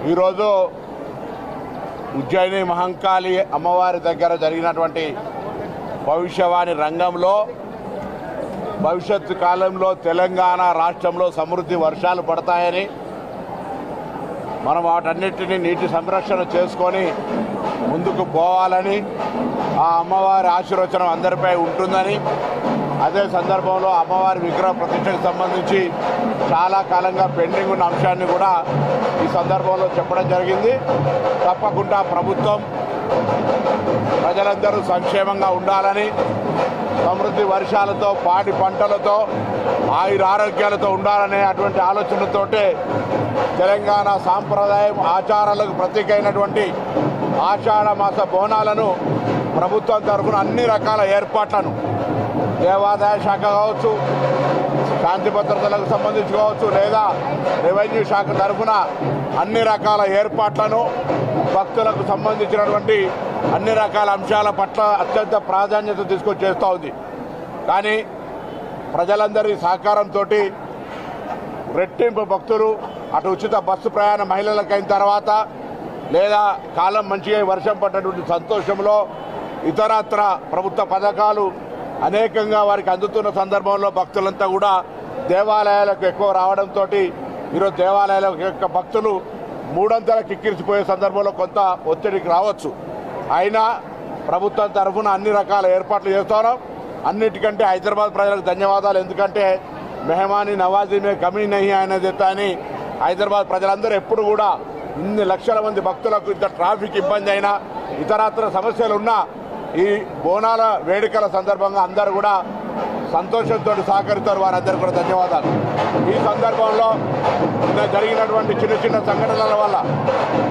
ఈరోజు ఉజ్జయిని మహంకాళి అమ్మవారి దగ్గర జరిగినటువంటి భవిష్యవాణి రంగంలో భవిష్యత్తు కాలంలో తెలంగాణ రాష్ట్రంలో సమృద్ధి వర్షాలు పడతాయని, మనం వాటన్నిటిని నీటి సంరక్షణ చేసుకొని ముందుకు పోవాలని, ఆ అమ్మవారి ఆశీర్వచనం అందరిపై ఉంటుందని, అదే సందర్భంలో అమ్మవారి విగ్రహ ప్రతిష్టకు సంబంధించి చాలా కాలంగా పెండింగ్ ఉన్న అంశాన్ని కూడా ఈ సందర్భంలో చెప్పడం జరిగింది. తప్పకుండా ప్రభుత్వం ప్రజలందరూ సంక్షేమంగా ఉండాలని, సమృద్ధి వర్షాలతో పాడి పంటలతో ఆయురారోగ్యాలతో ఉండాలనే అటువంటి ఆలోచనతోటే తెలంగాణ సాంప్రదాయం ఆచారాలకు ప్రతీకైనటువంటి ఆషాఢ మాస బోనాలను ప్రభుత్వం తరఫున అన్ని రకాల ఏర్పాట్లను దేవాదాయ శాఖ కావచ్చు, శాంతి భద్రతలకు సంబంధించి కావచ్చు, లేదా రెవెన్యూ శాఖ తరఫున అన్ని రకాల ఏర్పాట్లను భక్తులకు సంబంధించినటువంటి అన్ని రకాల అంశాల పట్ల అత్యంత ప్రాధాన్యత తీసుకొని చేస్తూ ఉంది. కానీ ప్రజలందరి సహకారంతో రెట్టింపు భక్తులు అటు ఉచిత బస్సు ప్రయాణ మహిళలకైన తర్వాత, లేదా కాలం మంచిగా వర్షం పడ్డటువంటి సంతోషంలో ఇతరత్ర ప్రభుత్వ పథకాలు అనేకంగా వారికి అందుతున్న సందర్భంలో భక్తులంతా కూడా దేవాలయాలకు ఎక్కువ రావడంతో ఈరోజు దేవాలయాల యొక్క భక్తులు మూడంతల కిక్కిరిసిపోయే సందర్భంలో కొంత ఒత్తిడికి రావచ్చు. అయినా ప్రభుత్వం తరఫున అన్ని రకాల ఏర్పాట్లు చేస్తున్నాం. అన్నిటికంటే హైదరాబాద్ ప్రజలకు ధన్యవాదాలు. ఎందుకంటే మెహమాని నవాజీ మే కమీ నహీ అనేది అని హైదరాబాద్ ప్రజలందరూ ఎప్పుడు కూడా ఇన్ని లక్షల మంది భక్తులకు ఇంత ట్రాఫిక్ ఇబ్బంది అయినా, ఇతరత్ర సమస్యలున్నా ఈ బోనాల వేడుకల సందర్భంగా అందరూ కూడా సంతోషంతో సహకరిస్తారు. వారందరికీ కూడా ధన్యవాదాలు. ఈ సందర్భంలో జరిగినటువంటి చిన్న చిన్న సంఘటనల వల్ల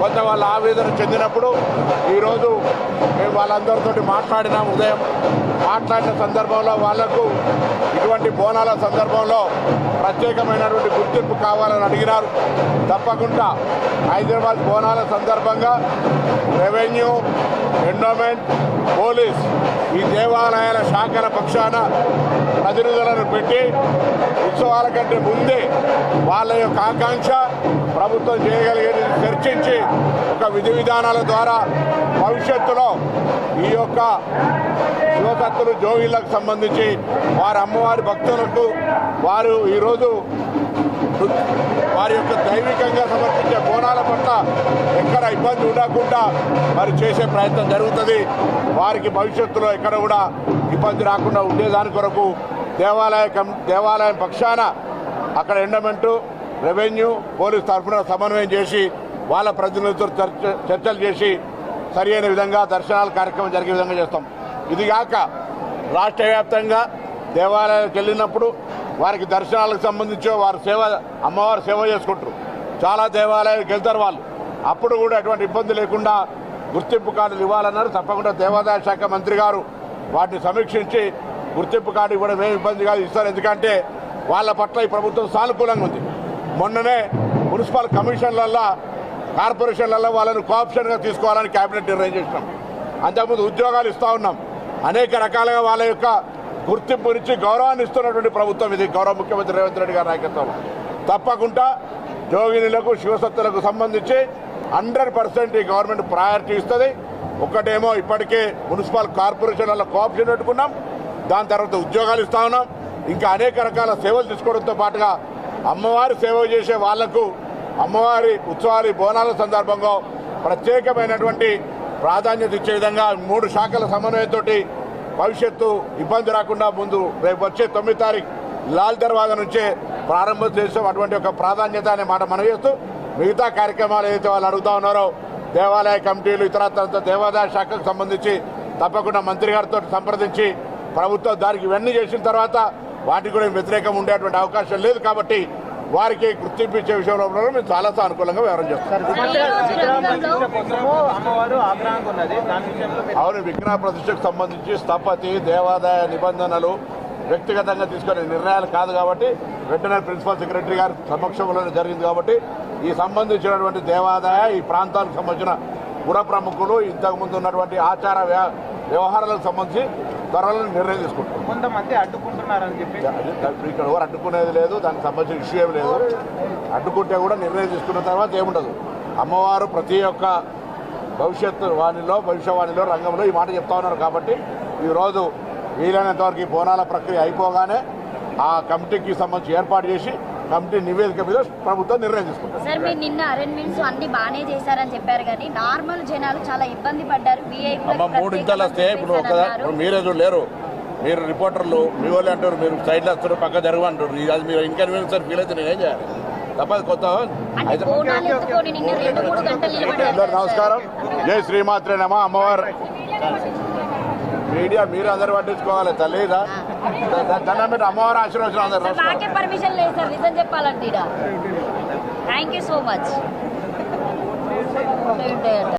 కొంత వాళ్ళ ఆవేదన చెందినప్పుడు ఈరోజు మేము వాళ్ళందరితో మాట్లాడినాం. ఉదయం మాట్లాడిన సందర్భంలో వాళ్లకు ఇటువంటి బోనాల సందర్భంలో ప్రత్యేకమైనటువంటి గుర్తింపు కావాలని అడిగినారు. తప్పకుండా హైదరాబాద్ బోనాల సందర్భంగా రెవెన్యూ, ఎండోమెంట్, పోలీస్ ఈ దేవాలయాల శాఖల పక్షాన ప్రతినిధులను పెట్టి ఉత్సవాల కంటే ముందే వాళ్ళ యొక్క ఆకాంక్ష ప్రభుత్వం చేయగలిగేది చర్చించి ఒక విధి విధానాల ద్వారా భవిష్యత్తులో ఈ యొక్క శివసత్తులు జోగిళ్లకు సంబంధించి వారి అమ్మవారి భక్తులకు వారు ఈరోజు వారి యొక్క దైవికంగా సమర్పించే బోనాల పట్ల ఎక్కడ ఇబ్బంది ఉండకుండా మరి చేసే ప్రయత్నం జరుగుతుంది. వారికి భవిష్యత్తులో ఎక్కడ కూడా ఇబ్బంది రాకుండా ఉండేదాని కొరకు దేవాలయం పక్షాన అక్కడ ఎండోమెంటు, రెవెన్యూ, పోలీస్ తరఫున సమన్వయం చేసి వాళ్ళ ప్రతినిధులతో చర్చలు చేసి సరి అయిన విధంగా దర్శనాల కార్యక్రమం జరిగే విధంగా చేస్తాం. ఇదిగాక రాష్ట్ర వ్యాప్తంగా దేవాలయాలకు వెళ్ళినప్పుడు వారికి దర్శనాలకు సంబంధించి వారు అమ్మవారు సేవ చేసుకుంటారు. చాలా దేవాలయాలకు వెళ్తారు వాళ్ళు. అప్పుడు కూడా ఎటువంటి ఇబ్బంది లేకుండా గుర్తింపు కార్డులు ఇవ్వాలన్నారు. తప్పకుండా దేవాదాయ శాఖ మంత్రి గారు వాటిని సమీక్షించి గుర్తింపు కార్డు ఇవ్వడం ఏమి ఇబ్బంది కాదు ఇస్తారు. ఎందుకంటే వాళ్ళ పట్ల ఈ ప్రభుత్వం సానుకూలంగా ఉంది. మొన్ననే మున్సిపల్ కమిషన్లల్లో, కార్పొరేషన్లలో వాళ్ళను కోఆప్షన్గా తీసుకోవాలని కేబినెట్ నిర్ణయం చేసినాం. అంతకుముందు ఉద్యోగాలు ఇస్తూ ఉన్నాం. అనేక రకాలుగా వాళ్ళ యొక్క గుర్తింపు నుంచి గౌరవాన్ని ఇస్తున్నటువంటి ప్రభుత్వం ఇది. గౌరవ ముఖ్యమంత్రి రేవంత్ రెడ్డి గారి నాయకత్వంలో తప్పకుండా జోగినులకు, శివసత్తులకు సంబంధించి 100% ఈ గవర్నమెంట్ ప్రయారిటీ ఇస్తుంది. ఒకటేమో ఇప్పటికే మున్సిపల్ కార్పొరేషన్లలో కోఆప్షన్ పెట్టుకున్నాం. దాని తర్వాత ఉద్యోగాలు ఇస్తా ఉన్నాం. ఇంకా అనేక రకాల సేవలు తీసుకోవడంతో పాటుగా అమ్మవారి సేవ చేసే వాళ్లకు అమ్మవారి ఉత్సవాలు బోనాల సందర్భంగా ప్రత్యేకమైనటువంటి ప్రాధాన్యత ఇచ్చే విధంగా 3 శాఖల సమన్వయంతో భవిష్యత్తు ఇబ్బంది రాకుండా ముందు రేపు వచ్చే 9 తారీఖు లాల్ దర్వాజా నుంచే ప్రారంభం చేస్తాం. అటువంటి ఒక ప్రాధాన్యత అనే మాట మనం చేస్తూ మిగతా కార్యక్రమాలు ఏదైతే వాళ్ళు అడుగుతా ఉన్నారో దేవాలయ కమిటీలు ఇతర దేవాదాయ శాఖకు సంబంధించి తప్పకుండా మంత్రి గారితో సంప్రదించి ప్రభుత్వం దానికి ఇవన్నీ చేసిన తర్వాత వాటికి కూడా వ్యతిరేకం ఉండేటువంటి అవకాశం లేదు. కాబట్టి వారికి గుర్తింపు ఇచ్చే విషయంలో మేము చాలా అనుకూలంగా వ్యవహారం చేస్తాం. అవును, విగ్రహ ప్రతిష్టకు సంబంధించి స్థపతి, దేవాదాయ నిబంధనలు వ్యక్తిగతంగా తీసుకునే నిర్ణయాలు కాదు కాబట్టి వెటనరీ ప్రిన్సిపల్ సెక్రటరీ గారి సమక్షంలోనే జరిగింది. కాబట్టి ఈ సంబంధించినటువంటి దేవాదాయ ఈ ప్రాంతాలకు సంబంధించిన పుర ప్రముఖులు ఇంతకుముందు ఉన్నటువంటి ఆచార వ్యవహారాలకు సంబంధించి త్వరలో నిర్ణయం తీసుకుంటాం. కొంతమంది అడ్డుకుంటున్నారని చెప్పి ఇక్కడ ఎవరు అడ్డుకునేది లేదు, దానికి సంబంధించిన ఇష్యూ ఏమి లేదు. అడ్డుకుంటే కూడా నిర్ణయం తీసుకున్న తర్వాత ఏముండదు. అమ్మవారు ప్రతి ఒక్క భవిష్యవాణిలో రంగంలో ఈ మాట చెప్తా ఉన్నారు. కాబట్టి ఈరోజు వీలైనంత వరకు ఈ బోనాల ప్రక్రియ అయిపోగానే ఆ కమిటీకి సంబంధించి ఏర్పాటు చేసి కమిటీ నివేదిక మీద ప్రభుత్వం నిర్ణయం తీసుకుంటారు. సార్, మీరు నిన్న అరేంజ్మెంట్స్ అన్ని బాగానే చేశారని చెప్పారు, కానీ నార్మల్ జనాలు చాలా ఇబ్బంది పడ్డారు. మూడింతలు వస్తే ఇప్పుడు మీరే చూడలేరు, మీరు రిపోర్టర్లు మీ వాళ్ళు అంటారు, మీరు సైడ్లో వస్తారు, పక్క జరగమంటారు. అది మీరు ఇన్కన్వీనియన్స్ సార్ ఫీల్ అయితే నేనేం చేయాలి తప్పదు. కొత్త నమస్కారం, జై శ్రీమాత్రేనమ్మా. అమ్మవారు మీడియా మీరు అందరు పట్టించుకోవాలి, తల్లిదా దండం పెట్టి అమ్మవారు ఆశీర్వచనం అందరు. పర్మిషన్ లేదు సార్, నిజం చెప్పాలంటే. Thank you so much.